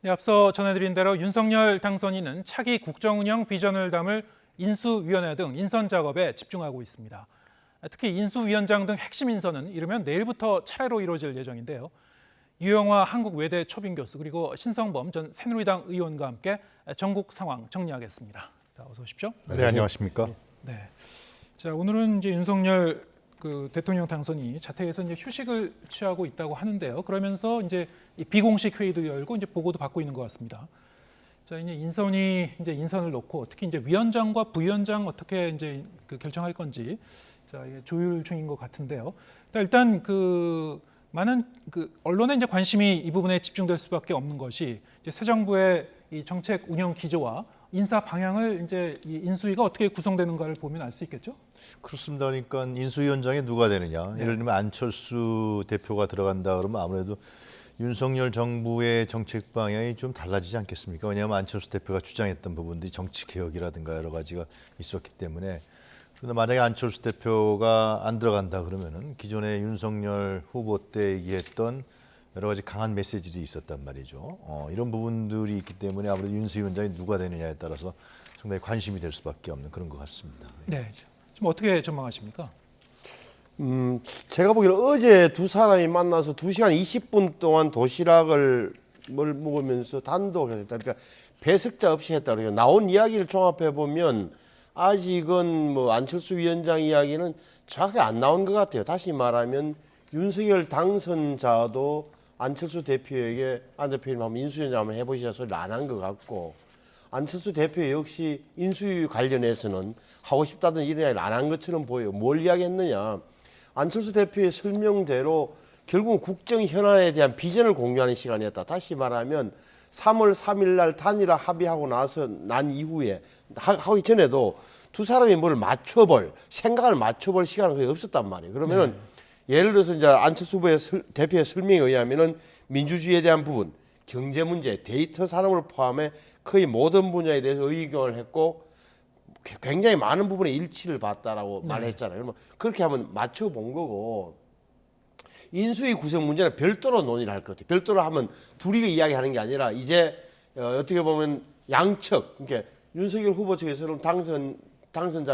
네, 앞서 전해드린 대로 윤석열 당선인은 차기 국정운영 비전을 담을 인수위원회 등 인선 작업에 집중하고 있습니다. 특히 인수위원장 등 핵심 인선은 이르면 내일부터 차례로 이루어질 예정인데요. 유영화 한국외대 초빙 교수 그리고 신성범 전 새누리당 의원과 함께 전국 상황 정리하겠습니다. 자, 어서 오십시오. 네, 안녕하십니까? 네. 자, 오늘은 이제 윤석열 대통령 당선인이 자택에서 이제 휴식을 취하고 있다고 하는데요. 그러면서 이제 이 비공식 회의도 열고 이제 보고도 받고 있는 것 같습니다. 자, 이제 인선을 놓고 특히 이제 위원장과 부위원장 어떻게 이제 결정할 건지 자, 이게 조율 중인 것 같은데요. 일단 많은 언론에 이제 관심이 이 부분에 집중될 수밖에 없는 것이 이제 새 정부의 이 정책 운영 기조와 인사 방향을 이제 이 인수위가 어떻게 구성되는가를 보면 알 수 있겠죠? 그렇습니다. 그러니까 인수위원장이 누가 되느냐. 네. 예를 들면 안철수 대표가 들어간다 그러면 아무래도 윤석열 정부의 정책 방향이 좀 달라지지 않겠습니까? 왜냐하면 안철수 대표가 주장했던 부분들이 정치 개혁이라든가 여러 가지가 있었기 때문에. 그런데 만약에 안철수 대표가 안 들어간다 그러면은 기존의 윤석열 후보 때 얘기했던 여러 가지 강한 메시지들이 있었단 말이죠. 이런 부분들이 있기 때문에 아무래도 윤수위원장이 누가 되느냐에 따라서 상당히 관심이 될 수밖에 없는 그런 것 같습니다. 네. 좀 어떻게 전망하십니까? 제가 보기에는 어제 두 사람이 만나서 2시간 20분 동안 도시락을 먹으면서 단독해서 했다. 그러니까 배석자 없이 했다. 그러니까 나온 이야기를 종합해 보면 아직은 뭐 안철수 위원장 이야기는 정확하게 안 나온 것 같아요. 다시 말하면 윤석열 당선자도 안철수 대표에게 안 대표님 한번 인수위원장 한번 해보시자 소리를 안 한 것 같고 안철수 대표 역시 인수위 관련해서는 하고 싶다든 이런 이야기를 안 한 것처럼 보여요. 뭘 이야기했느냐. 안철수 대표의 설명대로 결국 국정 현안에 대한 비전을 공유하는 시간이었다. 다시 말하면 3월 3일 날 단일화 합의하고 난 이후에 하기 전에도 두 사람이 뭘 생각을 맞춰볼 시간은 거의 없었단 말이에요. 그러면은 예를 들어서 이제 안철수 대표의 설명에 의하면은 민주주의에 대한 부분, 경제 문제, 데이터 산업을 포함해 거의 모든 분야에 대해서 의견을 했고 굉장히 많은 부분에 일치를 봤다라고 말했잖아요. 그러면 그렇게 하면 맞춰본 거고 인수위 구성 문제는 별도로 논의를 할 것 같아요. 별도로 하면 둘이 이야기하는 게 아니라 이제 어떻게 보면 양측, 그러니까 윤석열 후보 측에서는 당선인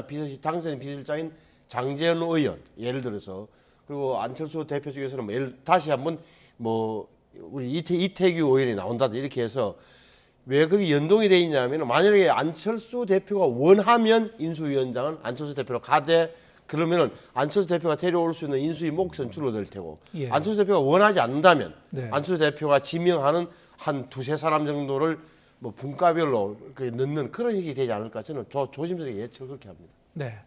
비서실장인 장제원 의원 예를 들어서 그리고 안철수 대표 측에서는 다시 한번 우리 이태규 의원이 나온다든지 이렇게 해서 왜 그게 연동이 돼 있냐면 만약에 안철수 대표가 원하면 인수위원장은 안철수 대표로 가되 그러면은 안철수 대표가 데려올 수 있는 인수위 몫은 줄어들 테고 안철수 대표가 원하지 않는다면 안철수 대표가 지명하는 한 두세 사람 정도를 뭐 분과별로 넣는 그런 형식이 되지 않을까 저는 조심스럽게 예측을 그렇게 합니다. 네.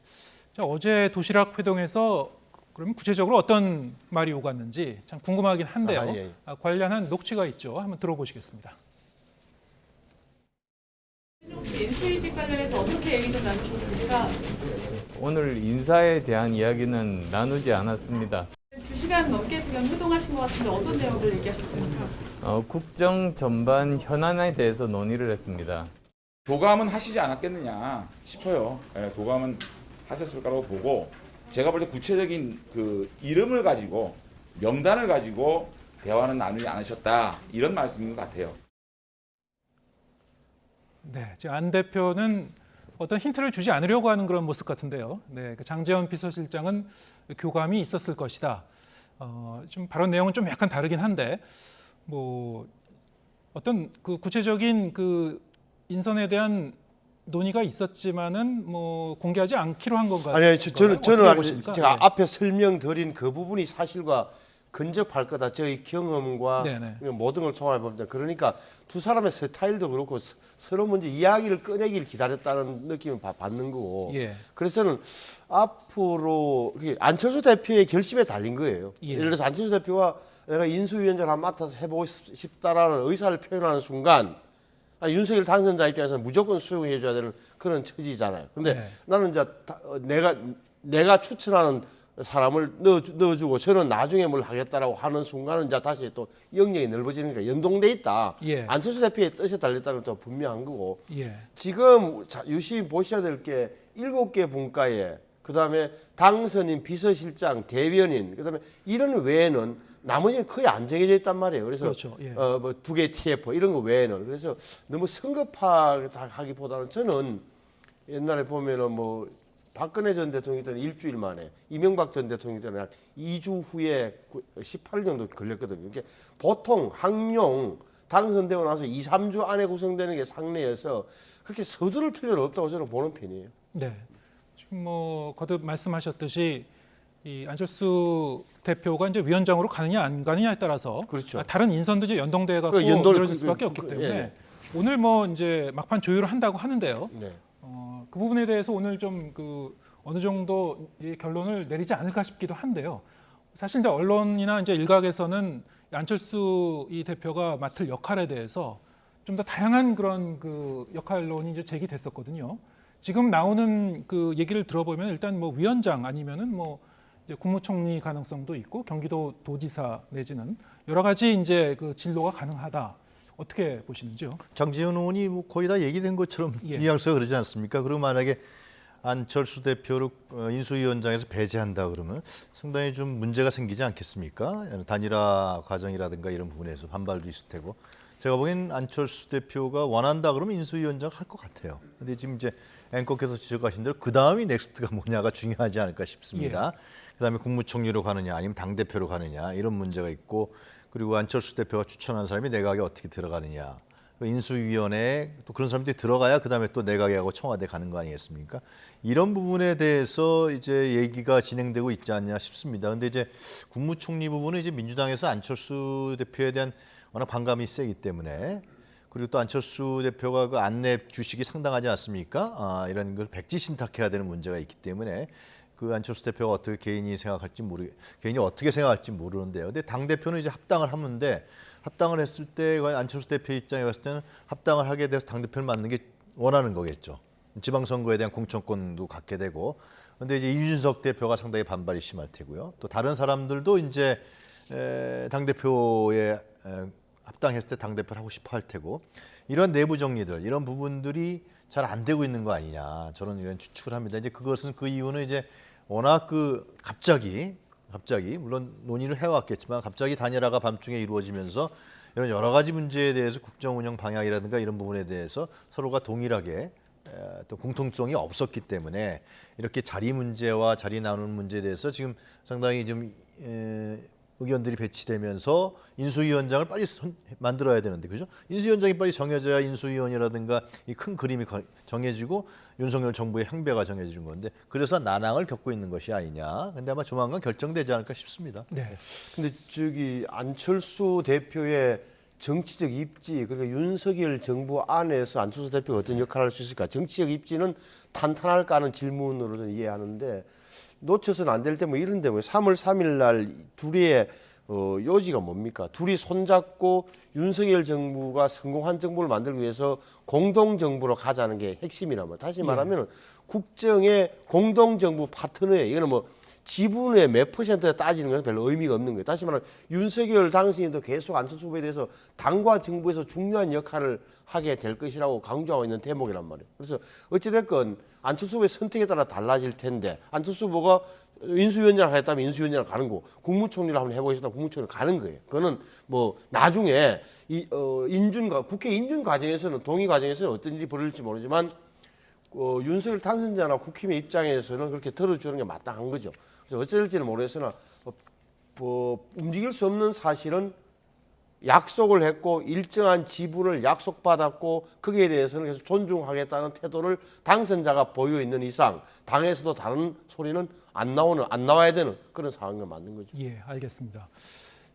자, 어제 도시락 회동에서 그러면 구체적으로 어떤 말이 오갔는지 참 궁금하긴 한데요. 관련한 녹취가 있죠. 한번 들어보시겠습니다. 인수위직 관련해서 어떻게 얘기 좀 나누셨습니까? 오늘 인사에 대한 이야기는 나누지 않았습니다. 2시간 넘게 지금 회동하신 것 같은데 어떤 내용들 얘기하셨습니까? 국정 전반 현안에 대해서 논의를 했습니다. 도감은 하시지 않았겠느냐 싶어요. 도감은 하셨을 거라고 보고 제가 볼 때 구체적인 이름을 가지고 명단을 가지고 대화는 나누지 않으셨다 이런 말씀인 것 같아요. 네, 지금 안 대표는 어떤 힌트를 주지 않으려고 하는 그런 모습 같은데요. 네, 장제원 비서실장은 교감이 있었을 것이다. 좀 발언 내용은 좀 약간 다르긴 한데 어떤 구체적인 인선에 대한 논의가 있었지만은 공개하지 않기로 한 건가요? 아니요, 저는 제가 네. 앞에 설명드린 그 부분이 사실과 근접할 거다. 저희 경험과 모든 걸 종합해 보면 그러니까 두 사람의 스타일도 그렇고 서로 먼저 이야기를 꺼내기를 기다렸다는 느낌을 받는 거고. 그래서는 앞으로 안철수 대표의 결심에 달린 거예요. 예를 들어서 안철수 대표가 내가 인수위원장을 한번 맡아서 해보고 싶다라는 의사를 표현하는 순간 윤석열 당선자 입장에서는 무조건 수용해 줘야 되는 그런 처지잖아요. 근데 나는 이제 내가 추천하는 사람을 넣어주고 저는 나중에 뭘 하겠다라고 하는 순간은 이제 다시 또 영역이 넓어지니까 연동돼 있다. 안철수 대표의 뜻에 달렸다는 것도 분명한 거고. 지금 유심히 보셔야 될 게 7개 분과에 그다음에 당선인, 비서실장, 대변인 그다음에 이런 외에는 나머지는 거의 안 정해져 있단 말이에요. 그래서 그렇죠. 예. 뭐 두 개 TF 이런 거 외에는 그래서 너무 성급하기보다는 저는 옛날에 보면은 뭐 박근혜 전 대통령 때는 일주일 만에 이명박 전 대통령 때는 약 2주 후에 18일 정도 걸렸거든요. 이게 보통 항용 당선되고 나서 2, 3주 안에 구성되는 게 상례여서 그렇게 서두를 필요는 없다고 저는 보는 편이에요. 네. 지금 뭐 거듭 말씀하셨듯이 이 안철수 대표가 이제 위원장으로 가느냐 안 가느냐에 따라서 그렇죠. 다른 인선도 이제 연동돼 갖고 연동이 이루어질 수밖에 없기 때문에 예. 오늘 뭐 이제 막판 조율을 한다고 하는데요. 네. 그 부분에 대해서 오늘 좀 그 어느 정도 이 결론을 내리지 않을까 싶기도 한데요. 사실 이제 언론이나 이제 일각에서는 안철수 이 대표가 맡을 역할에 대해서 좀 더 다양한 그런 그 역할론이 이제 제기됐었거든요. 지금 나오는 그 얘기를 들어보면 일단 뭐 위원장 아니면은 뭐 이제 국무총리 가능성도 있고 경기도 도지사 내지는 여러 가지 이제 그 진로가 가능하다. 어떻게 보시는지요? 장지현 의원이 뭐 거의 다 얘기된 것처럼 예. 뉘앙스가 그러지 않습니까? 그리고 만약에 안철수 대표를 인수위원장에서 배제한다 그러면 상당히 좀 문제가 생기지 않겠습니까? 단일화 과정이라든가 이런 부분에서 반발도 있을 테고 제가 보기엔 안철수 대표가 원한다 그러면 인수위원장 할 것 같아요. 근데 지금 이제 앵커께서 지적하신 대로 그 다음이 넥스트가 뭐냐가 중요하지 않을까 싶습니다. 그다음에 국무총리로 가느냐 아니면 당 대표로 가느냐 이런 문제가 있고 그리고 안철수 대표가 추천한 사람이 내각에 어떻게 들어가느냐. 인수위원회에 또 그런 사람들이 들어가야 그다음에 또 내각에 하고 청와대 가는 거 아니겠습니까? 이런 부분에 대해서 이제 얘기가 진행되고 있지 않냐 싶습니다. 근데 이제 국무총리 부분은 이제 민주당에서 안철수 대표에 대한 워낙 반감이 세기 때문에 그리고 또 안철수 대표가 그 안내 주식이 상당하지 않습니까? 이런 걸 백지신탁해야 되는 문제가 있기 때문에 그 안철수 대표가 어떻게 개인이 어떻게 생각할지 모르는데요. 근데 당 대표는 이제 합당을 하는데 합당을 했을 때 안철수 대표 입장에 봤을 때는 합당을 하게 돼서 당 대표를 맡는 게 원하는 거겠죠. 지방선거에 대한 공천권도 갖게 되고. 근데 이제 이준석 대표가 상당히 반발이 심할 테고요. 또 다른 사람들도 이제 당 대표에 합당했을 때 당 대표를 하고 싶어 할 테고 이런 내부 정리들 이런 부분들이 잘 안 되고 있는 거 아니냐 저는 이런 추측을 합니다. 이제 그것은 그 이유는 이제 워낙 그 갑자기 물론 논의를 해왔겠지만 갑자기 단일화가 밤중에 이루어지면서 이런 여러 가지 문제에 대해서 국정 운영 방향이라든가 이런 부분에 대해서 서로가 동일하게 또 공통성이 없었기 때문에 이렇게 자리 문제와 자리 나누는 문제에 대해서 지금 상당히 좀 의견들이 배치되면서 인수위원장을 빨리 만들어야 되는데 그죠? 인수위원장이 빨리 정해져야 인수위원이라든가 이 큰 그림이 정해지고 윤석열 정부의 향배가 정해지는 건데 그래서 난항을 겪고 있는 것이 아니냐. 근데 아마 조만간 결정되지 않을까 싶습니다. 네. 근데 저기 안철수 대표의 정치적 입지 그러니까 윤석열 정부 안에서 안철수 대표가 어떤 역할을 할 수 있을까? 정치적 입지는 탄탄할까 하는 질문으로 저는 이해하는데 놓쳐서는 안 될 때 뭐 이런 데뭐 3월 3일 날 둘이의 요지가 뭡니까? 둘이 손잡고 윤석열 정부가 성공한 정부를 만들기 위해서 공동 정부로 가자는 게 핵심이란 말이에요. 다시 말하면 국정의 공동 정부 파트너예요. 이거는 뭐 지분의 몇 퍼센트에 따지는 건 별로 의미가 없는 거예요. 다시 말하면 윤석열 당선인도 계속 안철수 후보에 대해서 당과 정부에서 중요한 역할을 하게 될 것이라고 강조하고 있는 대목이란 말이에요. 그래서 어찌됐건 안철수 후보의 선택에 따라 달라질 텐데 안철수 후보가 인수위원장을 하겠다면 인수위원장을 가는 거고 국무총리를 한번 해보겠다면 국무총리를 가는 거예요. 그거는 뭐 나중에 국회 인준 과정에서는 동의 과정에서는 어떤 일이 벌어질지 모르지만 윤석열 당선자나 국힘의 입장에서는 그렇게 들어주는 게 마땅한 거죠. 그래서 어찌될지는 모르겠으나 움직일 수 없는 사실은 약속을 했고 일정한 지분을 약속받았고 거기에 대해서는 계속 존중하겠다는 태도를 당선자가 보여 있는 이상 당에서도 다른 소리는 안 나와야 되는 그런 상황이 맞는 거죠. 예, 알겠습니다.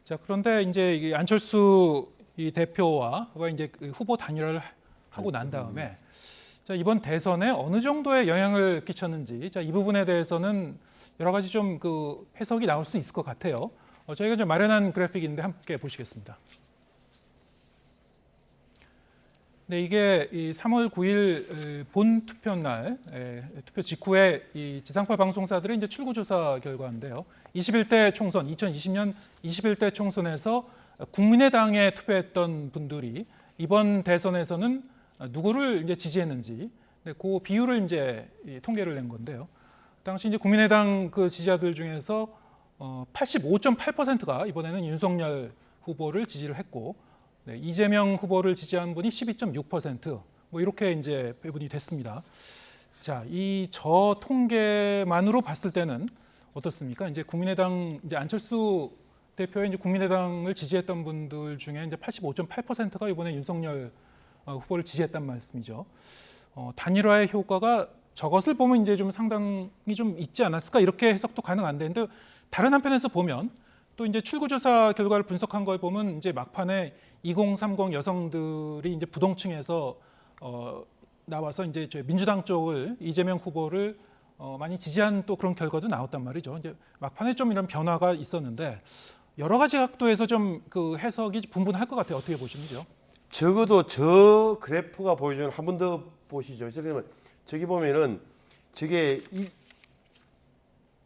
자, 그런데 이제 이 안철수 이 대표와 이제 그 후보 단일화를 하고 난 다음에 자, 이번 대선에 어느 정도의 영향을 끼쳤는지 자, 이 부분에 대해서는 여러 가지 좀 그 해석이 나올 수 있을 것 같아요. 저희가 좀 마련한 그래픽인데 함께 보시겠습니다. 네, 이게 이 3월 9일 본 투표 날 투표 직후에 이 지상파 방송사들의 이제 출구조사 결과인데요. 21대 총선 2020년 21대 총선에서 국민의당에 투표했던 분들이 이번 대선에서는 누구를 이제 지지했는지 그 비율을 이제 통계를 낸 건데요. 당시 이제 국민의당 그 지지자들 중에서 85.8%가 이번에는 윤석열 후보를 지지를 했고, 네, 이재명 후보를 지지한 분이 12.6%, 뭐 이렇게 이제 배분이 됐습니다. 자, 이 저 통계만으로 봤을 때는 어떻습니까? 이제 국민의당 이제 안철수 대표의 이제 국민의당을 지지했던 분들 중에 이제 85.8%가 이번에 윤석열 후보를 지지했단 말씀이죠. 단일화의 효과가 저것을 보면 이제 좀 상당히 좀 있지 않았을까 이렇게 해석도 가능한데, 근데 다른 한편에서 보면 또 이제 출구조사 결과를 분석한 걸 보면 이제 막판에 2030 여성들이 이제 부동층에서 나와서 이제 저 민주당 쪽을 이재명 후보를 많이 지지한 또 그런 결과도 나왔단 말이죠. 이제 막판에 좀 이런 변화가 있었는데 여러 가지 각도에서 좀 그 해석이 분분할 것 같아요. 어떻게 보시는지요? 적어도 저 그래프가 보여주는 한 번 더 보시죠. 저기 보면은 저게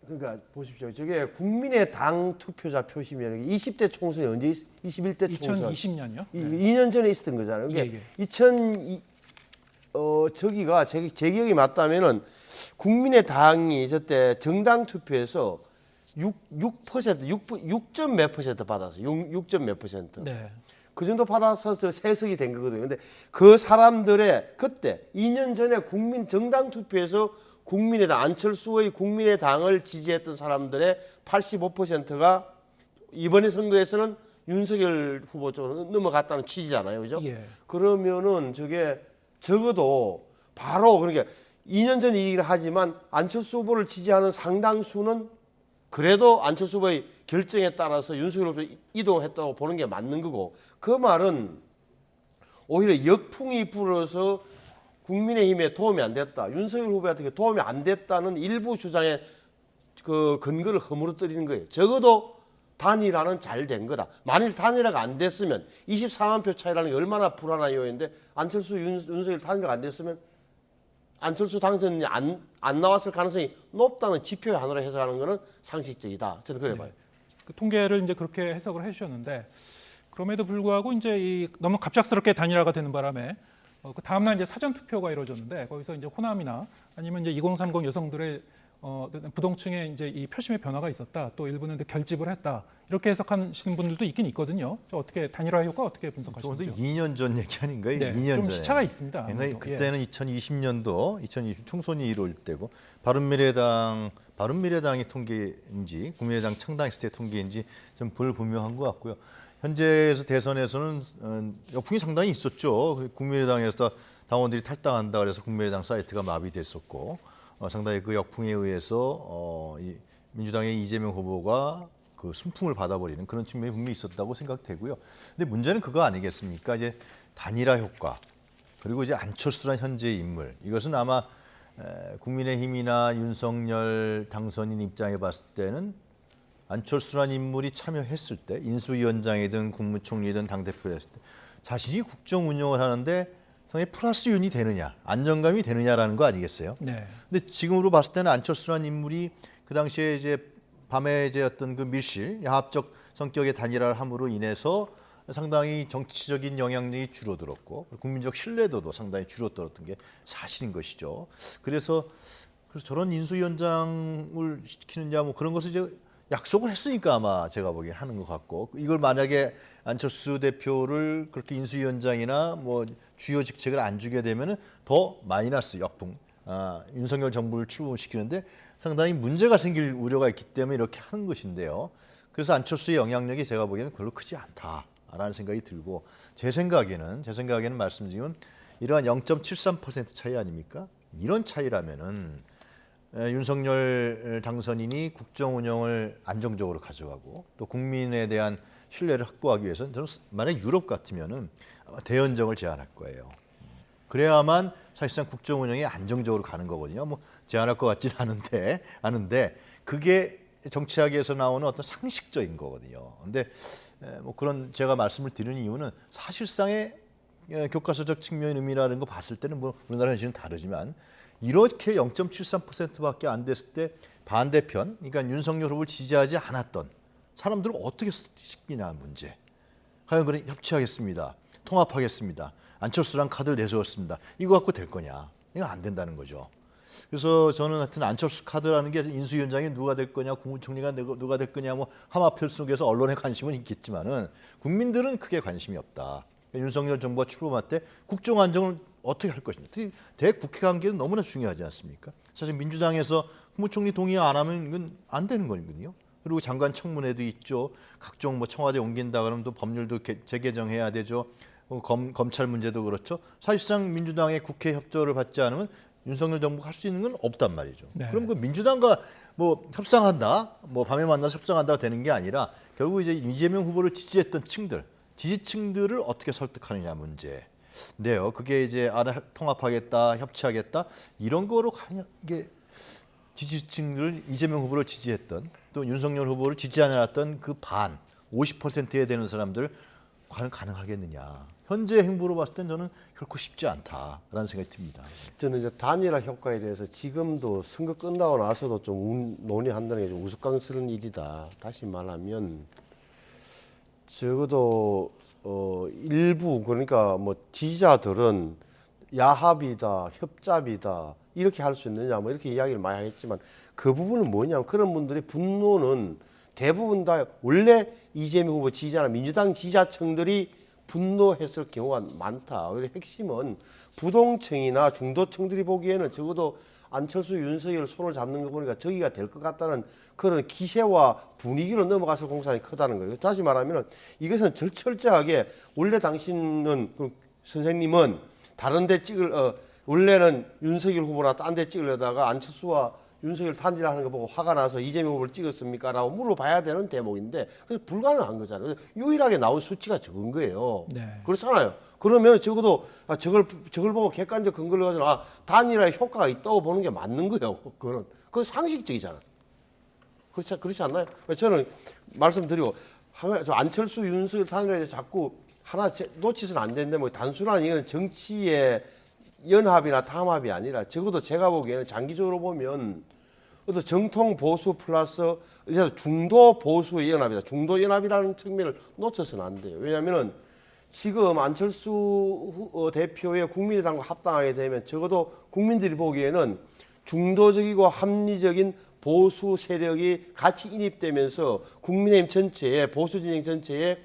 그러니까 보십시오. 저게 국민의당 투표자 표시면 20대 총선이 언제 21대 총선 2020년이요? 2년 전에 있었던 거잖아요. 그러니까 예. 저기가 제 기억이 맞다면은 국민의당이 저때 정당 투표에서 6점 몇 퍼센트 받았어요. 6점 몇 퍼센트. 네. 그 정도 받아서 세석이 된 거거든요. 근데 그 사람들의 그때 2년 전에 정당 투표에서 국민의당 안철수의 국민의당을 지지했던 사람들의 85%가 이번에 선거에서는 윤석열 후보 쪽으로 넘어갔다는 취지잖아요. 그죠? 예. 그러면은 저게 적어도 바로 그러니까 2년 전 얘기를 하지만 안철수 후보를 지지하는 상당수는 그래도 안철수 후보의 결정에 따라서 윤석열 후보로 이동했다고 보는 게 맞는 거고, 그 말은 오히려 역풍이 불어서 국민의힘에 도움이 안 됐다, 윤석열 후보한테 도움이 안 됐다는 일부 주장에 그 근거를 허물어뜨리는 거예요. 적어도 단일화는 잘 된 거다. 만일 단일화가 안 됐으면 24만 표 차이라는 게 얼마나 불안한 이유인데, 안철수 윤석열 단일화가 안 됐으면 안철수 당선인이 안 나왔을 가능성이 높다는 지표 하나로 해석하는 것은 상식적이다. 저는 그래 봐요. 그 통계를 이제 그렇게 해석을 해주셨는데, 그럼에도 불구하고 이제 너무 갑작스럽게 단일화가 되는 바람에 그 다음날 이제 사전 투표가 이루어졌는데, 거기서 이제 호남이나 아니면 이제 2030 여성들의 부동층에 이제 이 표심의 변화가 있었다. 또 일부는 결집을 했다. 이렇게 해석하시는 분들도 있긴 있거든요. 어떻게 단일화 효과 어떻게 분석하시는지요? 저도 2년 전 얘기 아닌가요? 네, 2년 좀 전에. 시차가 있습니다. 굉장히 아무래도. 그때는 2020년도 2020 총선이 이루어질 때고, 바른미래당이 통계인지 국민의당 창당했을 때 통계인지 좀 불분명한 것 같고요. 현재에서 대선에서는 역풍이 상당히 있었죠. 국민의당에서 당원들이 탈당한다 그래서 국민의당 사이트가 마비됐었고, 상당히 그 역풍에 의해서 이 민주당의 이재명 후보가 그 순풍을 받아버리는 그런 측면이 분명히 있었다고 생각되고요. 근데 문제는 그거 아니겠습니까? 이제 단일화 효과, 그리고 이제 안철수란 현재의 인물, 이것은 아마 국민의힘이나 윤석열 당선인 입장에 봤을 때는 안철수란 인물이 참여했을 때, 인수위원장이든 국무총리든 당대표였을 때 자신이 국정 운영을 하는데 상당히 플러스 윤이 되느냐, 안정감이 되느냐라는 거 아니겠어요? 네. 근데 지금으로 봤을 때는 안철수란 인물이 그 당시에 이제 밤에 이제 어떤 그 밀실, 야합적 성격의 단일화를 함으로 인해서 상당히 정치적인 영향력이 줄어들었고, 국민적 신뢰도도 상당히 줄어들었던 게 사실인 것이죠. 그래서 저런 인수위원장을 시키느냐 뭐 그런 것을 이제 약속을 했으니까 아마 제가 보기엔 하는 것 같고, 이걸 만약에 안철수 대표를 그렇게 인수위원장이나 뭐 주요 직책을 안 주게 되면은 더 마이너스 역풍, 윤석열 정부를 출범시키는데 상당히 문제가 생길 우려가 있기 때문에 이렇게 하는 것인데요. 그래서 안철수의 영향력이 제가 보기에는 별로 크지 않다라는 생각이 들고, 제 생각에는 말씀드리면 이러한 0.73% 차이 아닙니까? 이런 차이라면은 윤석열 당선인이 국정 운영을 안정적으로 가져가고 또 국민에 대한 신뢰를 확보하기 위해서는 저는 만약 유럽 같으면은 대연정을 제안할 거예요. 그래야만 사실상 국정 운영이 안정적으로 가는 거거든요. 뭐 제안할 것 같지는 않은데 그게 정치학에서 나오는 어떤 상식적인 거거든요. 근데 뭐 그런 제가 말씀을 드리는 이유는 사실상의 교과서적 측면의 의미라는 거 봤을 때는 뭐 우리나라 현실은 다르지만, 이렇게 0.73%밖에 안 됐을 때 반대편, 그러니까 윤석열 후보를 지지하지 않았던 사람들을 어떻게 시키냐 문제. 과연 그래 협치하겠습니다, 통합하겠습니다, 안철수랑 카드를 내세웠습니다, 이거 갖고 될 거냐? 이거 안 된다는 거죠. 그래서 저는 하여튼 안철수 카드라는 게 인수위원장이 누가 될 거냐, 국무총리가 누가 될 거냐, 뭐 하마평 속에서 언론의 관심은 있겠지만은 국민들은 크게 관심이 없다. 윤석열 정부가 출범할 때 국정 안정을 어떻게 할 것인가. 대국회 관계는 너무나 중요하지 않습니까? 사실 민주당에서 국무총리 동의 안 하면 이건 안 되는 거거든요. 그리고 장관 청문회도 있죠. 각종 뭐 청와대 옮긴다 그러면 또 법률도 재개정해야 되죠. 검찰 문제도 그렇죠. 사실상 민주당의 국회 협조를 받지 않으면 윤석열 정부가 할 수 있는 건 없단 말이죠. 네. 그럼 그 민주당과 뭐 협상한다, 뭐 밤에 만나서 협상한다가 되는 게 아니라 결국 이제 이재명 후보를 지지했던 층들, 지지층들을 어떻게 설득하느냐 문제인데요. 그게 이제 통합하겠다, 협치하겠다 이런 거로 가냐 이게 지지층을 이재명 후보를 지지했던 또 윤석열 후보를 지지하지 않았던 그 반 50%에 되는 사람들 과연 가능하겠느냐. 현재 행보로 봤을 땐 저는 결코 쉽지 않다라는 생각이 듭니다. 저는 이제 단일화 효과에 대해서 지금도 선거 끝나고 나서도 좀 논의한다는 게 좀 우스꽝스러운 일이다. 다시 말하면 적어도 일부 그러니까 뭐 지지자들은 야합이다, 협잡이다 이렇게 할 수 있느냐 뭐 이렇게 이야기를 많이 하겠지만 그 부분은 뭐냐면 그런 분들의 분노는 대부분 다 원래 이재명 후보 지지자나 민주당 지지자층들이 분노했을 경우가 많다. 오히려 핵심은 부동층이나 중도층들이 보기에는 적어도 안철수, 윤석열 손을 잡는 거 보니까 저기가 될 것 같다는 그런 기세와 분위기로 넘어갔을 공산이 크다는 거예요. 다시 말하면 이것은 철저하게 원래 당신은 선생님은 다른 데 원래는 윤석열 후보나 딴 데 찍으려다가 안철수와 윤석열 단일화하는 거 보고 화가 나서 이재명 후보를 찍었습니까? 라고 물어봐야 되는 대목인데 그래서 불가능한 거잖아요. 유일하게 나온 수치가 적은 거예요. 네. 그렇잖아요. 그러면 적어도 저걸 보고 객관적 근거를 가지고 단일화의 효과가 있다고 보는 게 맞는 거예요. 그건 상식적이잖아. 그렇지 않나요? 저는 말씀드리고 저 안철수, 윤석열 단일화에 자꾸 하나 놓치서는 안 되는데 뭐 단순한 이건 정치의 연합이나 담합이 아니라 적어도 제가 보기에는 장기적으로 보면 어떤 정통 보수 플러스 이제 중도 보수의 연합이다. 중도 연합이라는 측면을 놓쳐서는 안 돼요. 왜냐하면은 지금 안철수 대표의 국민의당과 합당하게 되면 적어도 국민들이 보기에는 중도적이고 합리적인 보수 세력이 같이 인입되면서 국민의힘 전체에 보수 진영 전체에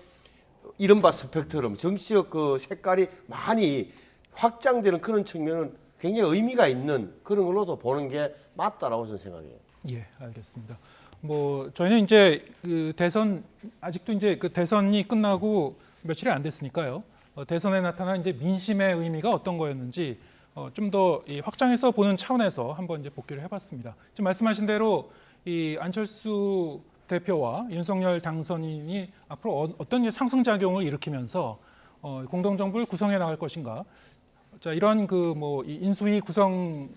이른바 스펙트럼 정치적 그 색깔이 많이 확장되는 그런 측면은 굉장히 의미가 있는 그런 걸로도 보는 게 맞다라고 저는 생각해요. 예, 알겠습니다. 뭐 저희는 이제 그 대선 아직도 이제 그 대선이 끝나고 며칠이 안 됐으니까요. 대선에 나타난 이제 민심의 의미가 어떤 거였는지 좀 더 확장해서 보는 차원에서 한번 이제 복귀를 해봤습니다. 지금 말씀하신 대로 이 안철수 대표와 윤석열 당선인이 앞으로 어떤 이제 상승작용을 일으키면서 공동정부를 구성해 나갈 것인가. 자, 이런 그 뭐 인수위 구성의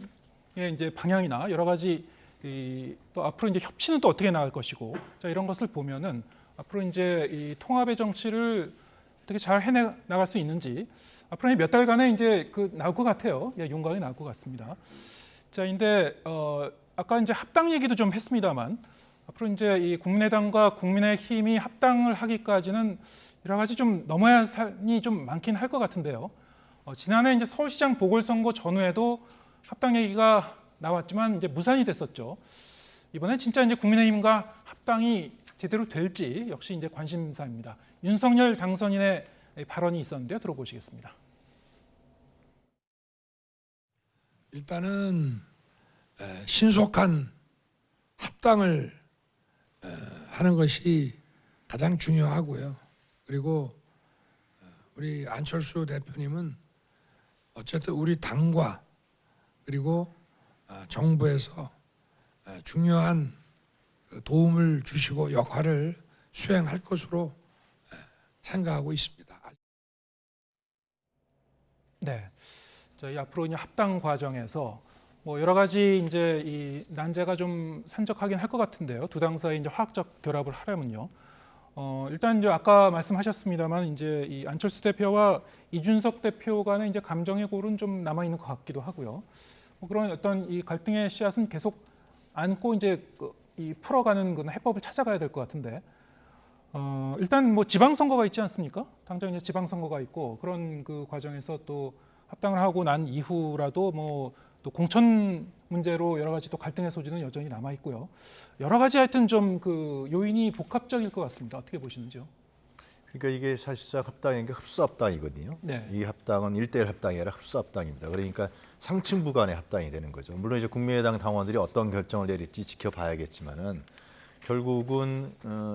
이제 방향이나 여러 가지 또 앞으로 이제 협치는 또 어떻게 나갈 것이고, 자, 이런 것을 보면은 앞으로 이제 이 통합의 정치를 어떻게 잘 해내 나갈 수 있는지 앞으로 몇 달간에 이제 그 나올 것 같아요. 예, 윤곽이 나올 것 같습니다. 자, 근데 아까 이제 합당 얘기도 좀 했습니다만 앞으로 이제 이 국민의당과 국민의힘이 합당을 하기까지는 여러 가지 좀 넘어야 할 산이 좀 많긴 할 것 같은데요. 지난해 이제 서울시장 보궐선거 전후에도 합당 얘기가 나왔지만 이제 무산이 됐었죠. 이번에 진짜 이제 국민의힘과 합당이 제대로 될지 역시 이제 관심사입니다. 윤석열 당선인의 발언이 있었는데요. 들어보시겠습니다. 일단은 신속한 합당을 하는 것이 가장 중요하고요. 그리고 우리 안철수 대표님은 어쨌든 우리 당과 그리고 정부에서 중요한 도움을 주시고 역할을 수행할 것으로 생각하고 있습니다. 네, 저희 앞으로 이제 합당 과정에서 뭐 여러 가지 이제 이 난제가 좀 산적하긴 할 것 같은데요. 두 당 사이 이제 화학적 결합을 하려면요. 일단 이제 아까 말씀하셨습니다만 이제 이 안철수 대표와 이준석 대표 간의 이제 감정의 골은 좀 남아 있는 것 같기도 하고요. 뭐 그런 어떤 이 갈등의 씨앗은 계속 안고 이제 이 풀어가는 그런 해법을 찾아가야 될 것 같은데. 일단 뭐 지방선거가 있지 않습니까? 당장 이제 지방선거가 있고 그런 그 과정에서 또 합당을 하고 난 이후라도 뭐 또 공천 문제로 여러 가지 또 갈등의 소지는 여전히 남아 있고요. 여러 가지 하여튼 좀 그 요인이 복합적일 것 같습니다. 어떻게 보시는지요? 그러니까 이게 사실상 합당인 게 흡수 합당이거든요. 네. 이 합당은 1대1 합당이 아니라 흡수 합당입니다. 그러니까 상층부 간의 합당이 되는 거죠. 물론 이제 국민의당 당원들이 어떤 결정을 내릴지 지켜봐야겠지만은 결국은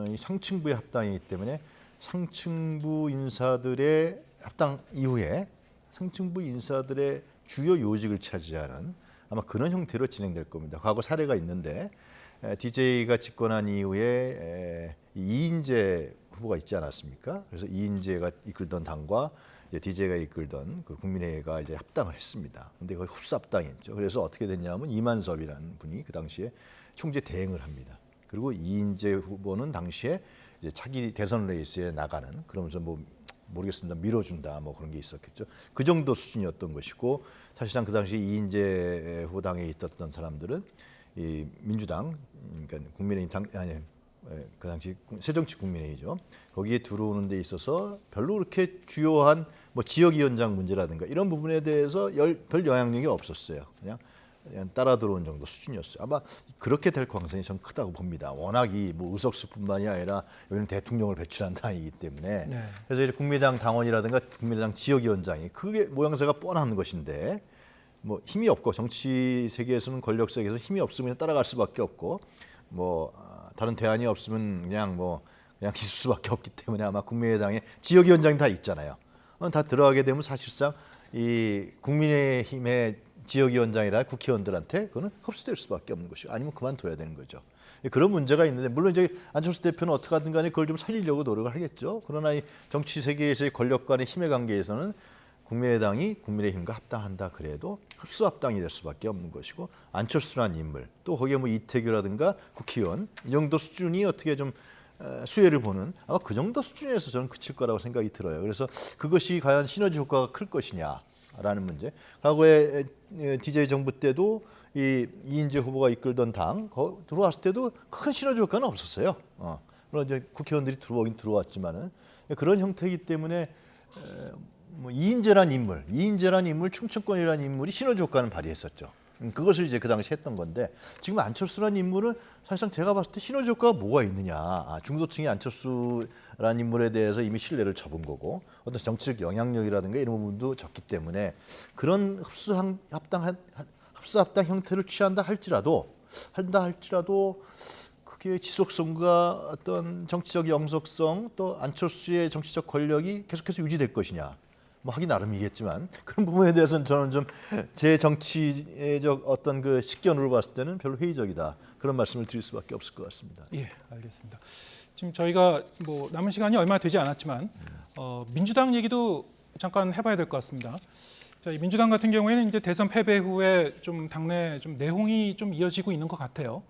이 상층부의 합당이기 때문에 상층부 인사들의 합당 이후에 상층부 인사들의 주요 요직을 차지하는 아마 그런 형태로 진행될 겁니다. 과거 사례가 있는데 DJ가 집권한 이후에 이인재 후보가 있지 않았습니까? 그래서 이인재가 이끌던 당과 DJ가 이끌던 그 국민회가 이제 합당을 했습니다. 근데 거의 흡수 합당이었죠. 그래서 어떻게 됐냐면 이만섭이라는 분이 그 당시에 총재 대행을 합니다. 그리고 이인재 후보는 당시에 이제 차기 대선 레이스에 나가는 그러면서 뭐 모르겠습니다. 밀어준다 뭐 그런 게 있었겠죠. 그 정도 수준이었던 것이고 사실상 그 당시 이인재 후보 당에 있었던 사람들은 이 민주당 그러니까 국민의힘 당 아니 그 당시 새정치국민회의죠. 거기에 들어오는 데 있어서 별로 그렇게 주요한 뭐 지역위원장 문제라든가 이런 부분에 대해서 별 영향력이 없었어요. 그냥 따라 들어온 정도 수준이었어요. 아마 그렇게 될 가능성이 전 크다고 봅니다. 워낙 뭐 의석수뿐만이 아니라 여기는 대통령을 배출한 당이기 때문에 네. 그래서 이제 국민의당 당원이라든가 국민의당 지역위원장이 그게 모양새가 뻔한 것인데 뭐 힘이 없고 정치 세계에서는 권력 세계에서 힘이 없으면 따라갈 수밖에 없고 뭐 다른 대안이 없으면 그냥 있을 수밖에 없기 때문에 아마 국민의당에 지역위원장이 다 있잖아요. 다 들어가게 되면 사실상 이 국민의힘의 지역위원장이나 국회의원들한테 그거는 흡수될 수밖에 없는 것이고 아니면 그만둬야 되는 거죠. 그런 문제가 있는데 물론 이제 안철수 대표는 어떻게 하든 간에 그걸 좀 살리려고 노력을 하겠죠. 그러나 이 정치 세계에서의 권력 간의 힘의 관계에서는 국민의당이 국민의힘과 합당한다 그래도 흡수 합당이 될 수밖에 없는 것이고 안철수라는 인물 또 거기에 뭐 이태규라든가 국회의원 이 정도 수준이 어떻게 좀 수혜를 보는 아마 그 정도 수준에서 저는 그칠 거라고 생각이 들어요. 그래서 그것이 과연 시너지 효과가 클 것이냐라는 문제. 과거에 DJ 정부 때도 이인재 후보가 이끌던 당 들어왔을 때도 큰 시너지 효과는 없었어요. 물론 이제 국회의원들이 들어오긴 들어왔지만은 그런 형태이기 때문에 뭐 이인재란 인물, 충청권이라는 인물이 시너지 효과는 발휘했었죠. 그것을 이제 그 당시 했던 건데 지금 안철수라는 인물은 사실상 제가 봤을 때 시너지 효과가 뭐가 있느냐. 중도층이 안철수라는 인물에 대해서 이미 신뢰를 접은 거고 어떤 정치적 영향력이라든가 이런 부분도 적기 때문에 그런 흡수 합당 형태를 취한다 할지라도 그게 지속성과 어떤 정치적 영속성 또 안철수의 정치적 권력이 계속해서 유지될 것이냐. 뭐 하기 나름이겠지만 그런 부분에 대해서는 저는 좀 제 정치적 어떤 그 식견으로 봤을 때는 별로 회의적이다 그런 말씀을 드릴 수밖에 없을 것 같습니다. 예, 알겠습니다. 지금 저희가 뭐 남은 시간이 얼마 되지 않았지만 민주당 얘기도 잠깐 해봐야 될 것 같습니다. 자, 이 민주당 같은 경우에는 이제 대선 패배 후에 좀 당내 좀 내홍이 좀 이어지고 있는 것 같아요.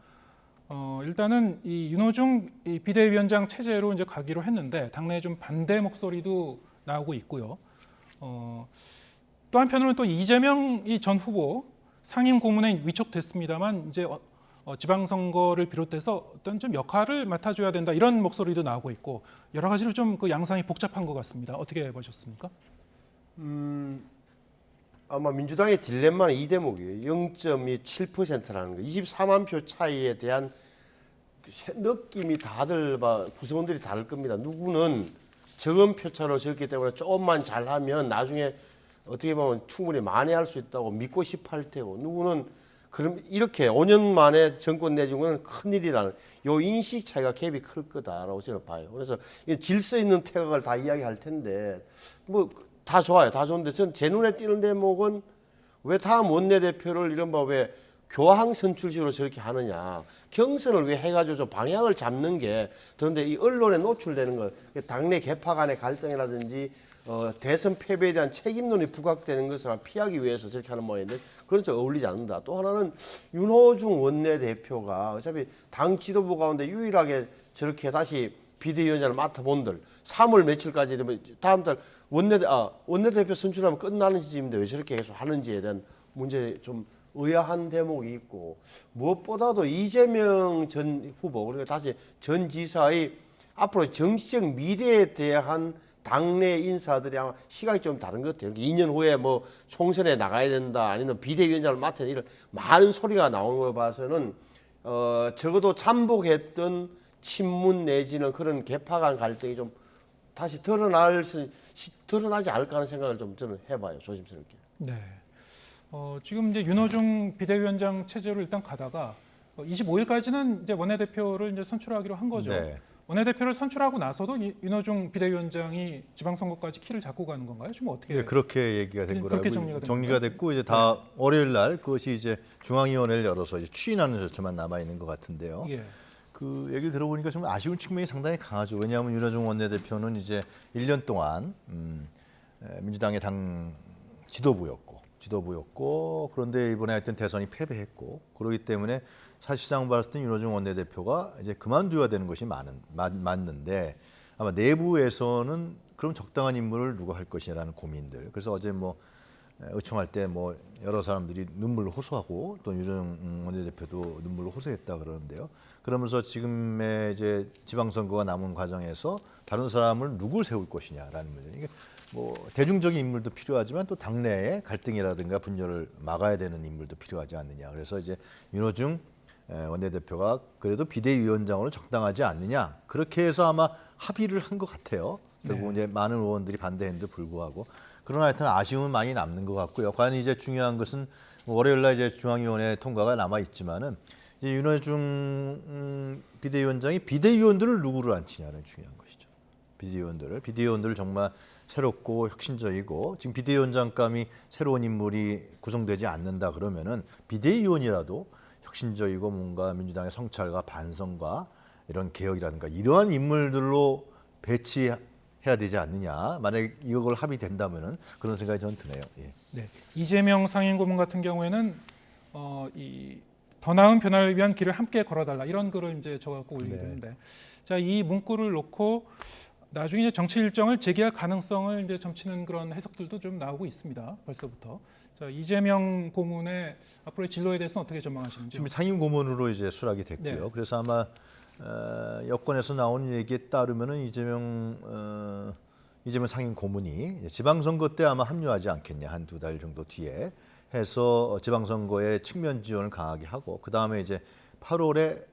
일단은 이 윤호중 이 비대위원장 체제로 이제 가기로 했는데 당내에 좀 반대 목소리도 나오고 있고요. 또 한편으로는 또 이재명 전 후보 상임 고문에 위촉됐습니다만 이제 지방선거를 비롯해서 어떤 좀 역할을 맡아줘야 된다 이런 목소리도 나오고 있고 여러 가지로 좀 그 양상이 복잡한 것 같습니다. 어떻게 보셨습니까? 아마 민주당의 딜레마는 이 대목이에요. 0.7%라는 거. 24만 표 차이에 대한 느낌이 다들 구성원들이 다를 겁니다. 누구는 적은 표차로 졌기 때문에 조금만 잘하면 나중에 어떻게 보면 충분히 만회할 수 있다고 믿고 싶어 할 테고 누구는 그럼 이렇게 5년 만에 정권 내준 건 큰일이라는 요 인식 차이가 갭이 클 거다라고 저는 봐요. 그래서 질서 있는 태각을 다 이야기할 텐데 뭐 다 좋아요. 다 좋은데 저는 제 눈에 띄는 대목은 왜 다음 원내대표를 이른바 왜 교황 선출식으로 저렇게 하느냐. 경선을 왜 해가지고 좀 방향을 잡는 게 그런데 이 언론에 노출되는 거 당내 개파 간의 갈등이라든지 대선 패배에 대한 책임론이 부각되는 것을 피하기 위해서 저렇게 하는 모양인데 그건 좀 어울리지 않는다. 또 하나는 윤호중 원내대표가 어차피 당 지도부 가운데 유일하게 저렇게 다시 비대위원장을 맡아본들 3월 며칠까지 되면 다음 달 원내대표 선출하면 끝나는 시점인데 왜 저렇게 계속 하는지에 대한 문제 좀 의아한 대목이 있고 무엇보다도 이재명 전 후보 그리고 다시 전 지사의 앞으로 정치적 미래에 대한 당내 인사들이 아마 시각이 좀 다른 것 같아요. 2년 후에 뭐 총선에 나가야 된다, 아니면 비대위원장을 맡은 이런 많은 소리가 나오는 걸 봐서는 적어도 잠복했던 친문 내지는 그런 개파간 갈등이 좀 다시 드러나지 않을까 하는 생각을 좀 저는 해봐요, 조심스럽게. 네. 지금 이제 윤호중 비대위원장 체제로 일단 가다가 25일까지는 이제 원내대표를 이제 선출하기로 한 거죠. 네. 원내대표를 선출하고 나서도 윤호중 비대위원장이 지방선거까지 키를 잡고 가는 건가요? 지금 어떻게? 네, 그렇게 얘기가 된 그렇게 거라고 정리가 된 됐고 이제 다 월요일 날 그것이 이제 중앙위원회를 열어서 이제 추인하는 절차만 남아 있는 것 같은데요. 예. 그 얘기를 들어보니까 좀 아쉬운 측면이 상당히 강하죠. 왜냐하면 윤호중 원내대표는 이제 1년 동안 민주당의 당 지도부였고 그런데 이번에 하여튼 대선이 패배했고 그렇기 때문에 사실상 봤을 때 윤호중 원내대표가 이제 그만둬야 되는 것이 맞는데 아마 내부에서는 그럼 적당한 인물을 누가 할 것이라는 고민들. 그래서 어제 뭐 의총할 때 뭐 여러 사람들이 눈물을 호소하고 또 윤호중 원내대표도 눈물을 호소했다 그러는데요. 그러면서 지금의 이제 지방선거가 남은 과정에서 다른 사람을 누굴 세울 것이냐라는 문제. 이게 뭐 대중적인 인물도 필요하지만 또 당내의 갈등이라든가 분열을 막아야 되는 인물도 필요하지 않느냐. 그래서 이제 윤호중 원내대표가 그래도 비대위원장으로 적당하지 않느냐. 그렇게 해서 아마 합의를 한 것 같아요. 결국 이제 많은 의원들이 반대했는데 불구하고 그러나 하여튼 아쉬움은 많이 남는 것 같고요. 과연 이제 중요한 것은 월요일날 이제 중앙위원회 통과가 남아 있지만은 이제 윤호중 비대위원장이 비대위원들을 누구를 앉히냐는 중요한 것이죠. 비대위원들을 정말 새롭고 혁신적이고 지금 비대위원장감이 새로운 인물이 구성되지 않는다 그러면은 비대위원이라도 혁신적이고 뭔가 민주당의 성찰과 반성과 이런 개혁이라든가 이러한 인물들로 배치해야 되지 않느냐. 만약에 이걸 합의된다면은 그런 생각이 저는 드네요. 예. 네. 이재명 상임고문 같은 경우에는 더 나은 변화를 위한 길을 함께 걸어달라 이런 글을 이제 적어갖고 올리게 되는데, 자, 이 문구를 놓고 나중에 이제 정치 일정을 재개할 가능성을 이제 점치는 그런 해석들도 좀 나오고 있습니다. 벌써부터. 자, 이재명 고문의 앞으로의 진로에 대해서는 어떻게 전망하시는지요? 지금 상임 고문으로 이제 수락이 됐고요. 네. 그래서 아마 여권에서 나오는 얘기에 따르면은 이재명 상임 고문이 지방선거 때 아마 합류하지 않겠냐, 한두 달 정도 뒤에 해서 지방선거에 측면 지원을 강하게 하고 그 다음에 이제 8월에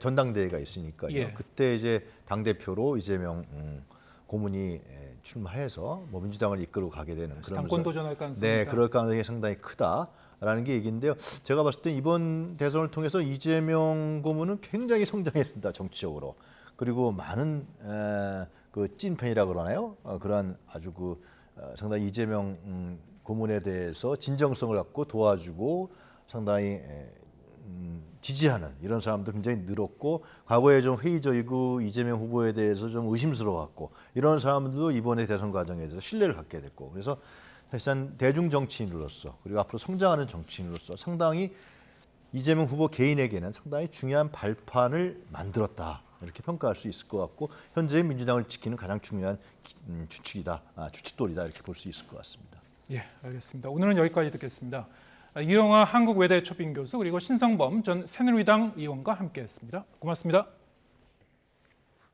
전당대회가 있으니까요. 예. 그때 이제 당 대표로 이재명 고문이 출마해서 뭐 민주당을 이끌고 가게 되는 그런 당권 도전할 가능성이 네, 있다. 그럴 가능성이 상당히 크다라는 게 얘기인데요. 제가 봤을 때 이번 대선을 통해서 이재명 고문은 굉장히 성장했습니다, 정치적으로. 그리고 많은 그 찐팬이라 그러나요? 그러한 아주 상당히 이재명 고문에 대해서 진정성을 갖고 도와주고 상당히 지지하는 이런 사람도 굉장히 늘었고, 과거에 좀 회의적이고 이재명 후보에 대해서 좀 의심스러워했고 이런 사람들도 이번에 대선 과정에서 신뢰를 갖게 됐고, 그래서 사실상 대중 정치인으로서 그리고 앞으로 성장하는 정치인으로서 상당히 이재명 후보 개인에게는 상당히 중요한 발판을 만들었다, 이렇게 평가할 수 있을 것 같고, 현재 민주당을 지키는 가장 중요한 주춧돌이다 이렇게 볼 수 있을 것 같습니다. 예, 알겠습니다. 오늘은 여기까지 듣겠습니다. 유영하 한국외대 초빙 교수 그리고 신성범 전 새누리당 의원과 함께했습니다. 고맙습니다.